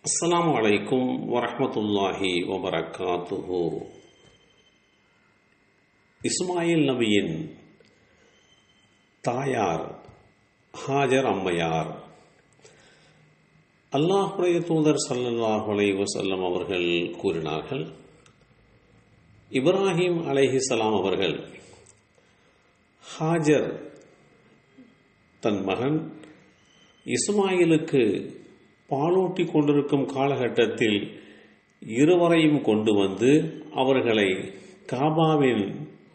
அஸ்ஸலாமு அலைக்கும் வரஹ்மத்துல்லாஹி வபரகாத்துஹு. இஸ்மாயில் நபியின் தாயார் ஹாஜர் அம்மையார். அல்லாஹ்வுடைய தூதர் ஸல்லல்லாஹு அலைஹி வஸல்லம் அவர்கள் கூறினார்கள், இப்ராஹிம் அலைஹிஸ்ஸலாம் அவர்கள் ஹாஜர் தன் மகன் இஸ்மாயிலுக்கு பாலூட்டி கொண்டிருக்கும் காலகட்டத்தில் இருவரையும் கொண்டு வந்து அவர்களை காபாவின்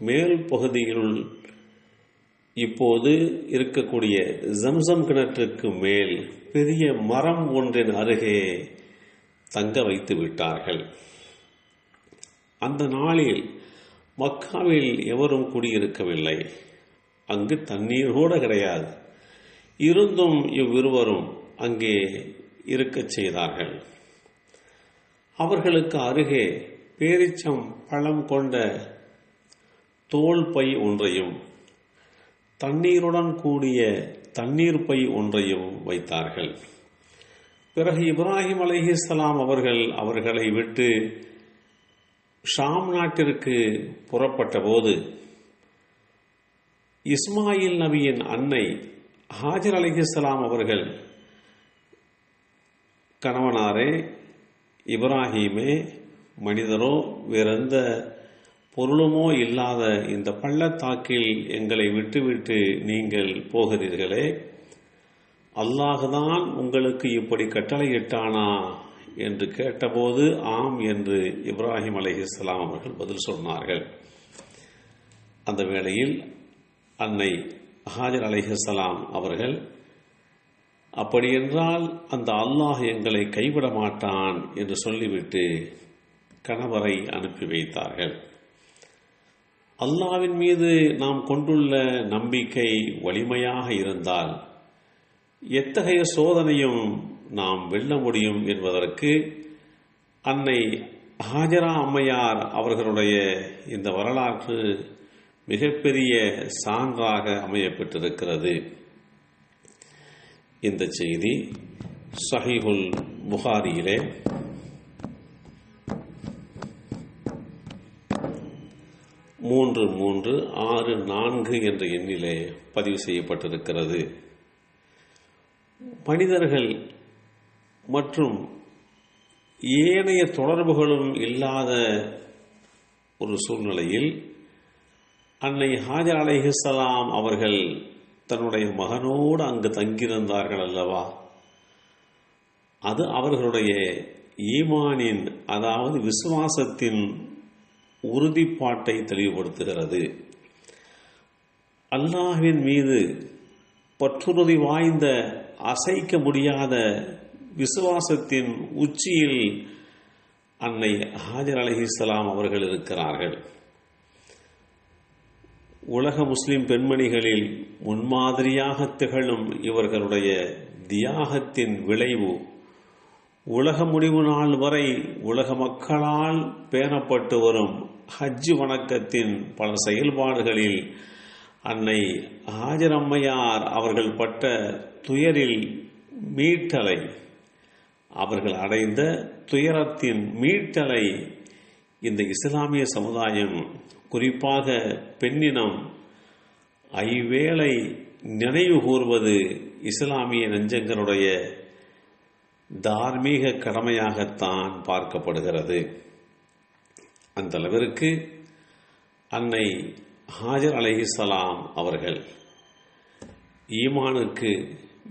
மேல் பகுதியில் இப்போது இருக்கக்கூடிய ஜம்சம் கிணற்றுக்கு மேல் பெரிய மரம் ஒன்றின் அருகே தங்க வைத்து விட்டார்கள். அந்த நாளில் மக்காவில் எவரும் குடியிருக்கவில்லை. அங்கு தண்ணீர் கூட கிடையாது. இருந்தும் இவ்விருவரும் அங்கே இருக்கச் செய்தார்கள். அவர்களுக்கு அருகே பேரிச்சம் பழம் கொண்ட தோல் பை ஒன்றையும் தண்ணீருடன் கூடிய தண்ணீர் பை ஒன்றையும் வைத்தார்கள். பிறகு இப்ராஹிம் அலைஹிஸ்ஸலாம் அவர்கள் அவர்களை விட்டு ஷாம் நாட்டிற்கு புறப்பட்ட போது இஸ்மாயில் நபியின் அன்னை ஹாஜர் அலைஹிஸ்ஸலாம் அவர்கள், கணவனாரே இப்ராஹீமே, மனிதரோ வேறெந்த பொருளுமோ இல்லாத இந்த பள்ளத்தாக்கில் எங்களை விட்டுவிட்டு நீங்கள் போகிறீர்களே, அல்லாஹ்தான் உங்களுக்கு இப்படி கட்டளையிட்டானா என்று கேட்டபோது ஆம் என்று இப்ராஹிம் அலைஹிஸ்ஸலாம் அவர்கள் பதில் சொன்னார்கள். அந்த வேளையில் அன்னை ஹாஜர் அலைஹிஸ்ஸலாம் அவர்கள், அப்படியென்றால் அந்த அல்லாஹ் எங்களை கைவிட மாட்டான் என்று சொல்லிவிட்டு கணவரை அனுப்பி வைத்தார்கள். அல்லாஹ்வின் மீது நாம் கொண்டுள்ள நம்பிக்கை வலிமையாக இருந்தால் எத்தகைய சோதனையும் நாம் வெல்ல முடியும் என்பதற்கு அன்னை ஹாஜரா அம்மையார் அவர்களுடைய இந்த வரலாற்று மிகப்பெரிய சான்றாக அமையப்பட்டிருக்கிறது. இந்த செய்தி ஸஹீஹுல் புகாரியிலே 3364 என்ற எண்ணிலே பதிவு செய்யப்பட்டிருக்கிறது. மனிதர்கள் மற்றும் ஏனைய தொடர்புகளும் இல்லாத ஒரு சூழ்நிலையில் அன்னை ஹாஜர் அலைஹிஸ்ஸலாம் அவர்கள் தன்னுடைய மகனோடு அங்கு தங்கியிருந்தார்கள் அல்லவா, அது அவர்களுடைய ஈமானின், அதாவது விசுவாசத்தின் உறுதிப்பாட்டை தெளிவுபடுத்துகிறது. அல்லாஹ்வின் மீது பற்றுறுதி வாய்ந்த அசைக்க முடியாத விசுவாசத்தின் உச்சியில் அன்னை ஹாஜர் அலைஹிஸ்ஸலாம் அவர்கள் இருக்கிறார்கள். உலக முஸ்லிம் பெண்மணிகளில் முன்மாதிரியாக திகழும் இவர்களுடைய தியாகத்தின் விளைவு உலக முடிவு நாள் வரை உலக மக்களால் பேணப்பட்டு வரும் ஹஜ் வணக்கத்தின் பல செயல்பாடுகளில் அன்னை ஹாஜர் அம்மையார் அவர்கள் பட்ட துயரில் மீட்டலை, அவர்கள் அடைந்த துயரத்தின் மீட்டலை இந்த இஸ்லாமிய சமுதாயம், குறிப்பாக பெண்ணினம் ஐவேளை நினைவு கூர்வது இஸ்லாமிய நெஞ்சங்களுடைய தார்மீக கடமையாகத்தான் பார்க்கப்படுகிறது. அந்த அளவிற்கு அன்னை ஹாஜர் அலைஹிஸ்ஸலாம் அவர்கள் ஈமானுக்கு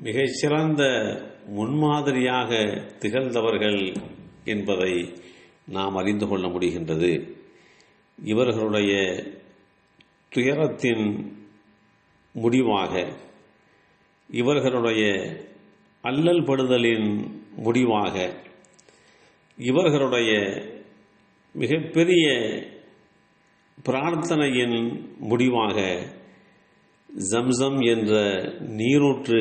மிகச்சிறந்த முன்மாதிரியாக திகழ்ந்தவர்கள் என்பதை நாம் அறிந்து கொள்ள முடிகின்றது. இவர்களுடைய துயரத்தின் முடிவாக, இவர்களுடைய அல்லல் படுதலின் முடிவாக, இவர்களுடைய மிகப்பெரிய பிரார்த்தனையின் முடிவாக ஜம்சம் என்ற நீரூற்று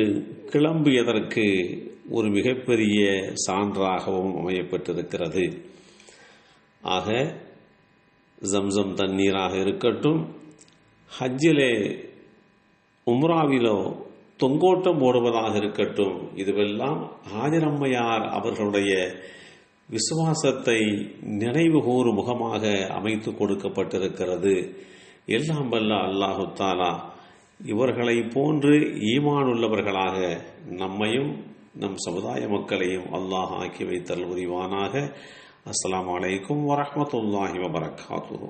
கிளம்பியதற்கு ஒரு மிகப்பெரிய சான்றாகவும் அமையப்பட்டிருக்கிறது. ஆக ஜம்சம் தண்ணீராக இருக்கட்டும், ஹஜ்ஜிலே உம்ராவிலோ தொங்கோட்டம் போடுவதாக இருக்கட்டும், இதுவெல்லாம் ஹாஜரம்மையார் அவர்களுடைய விசுவாசத்தை நினைவு கூறும் முகமாக அமைத்து கொடுக்கப்பட்டிருக்கிறது. எல்லாம் வல்ல அல்லாஹு தஆலா இவர்களை போன்று ஈமான் உள்ளவர்களாக நம்மையும் நம் சமுதாய மக்களையும் அல்லாஹ் ஆக்கி வைத்தல் புரிவானாக. அஸ்ஸலாமு அலைக்கும் வரஹ்மத்துல்லாஹி வபரகாத்துஹு.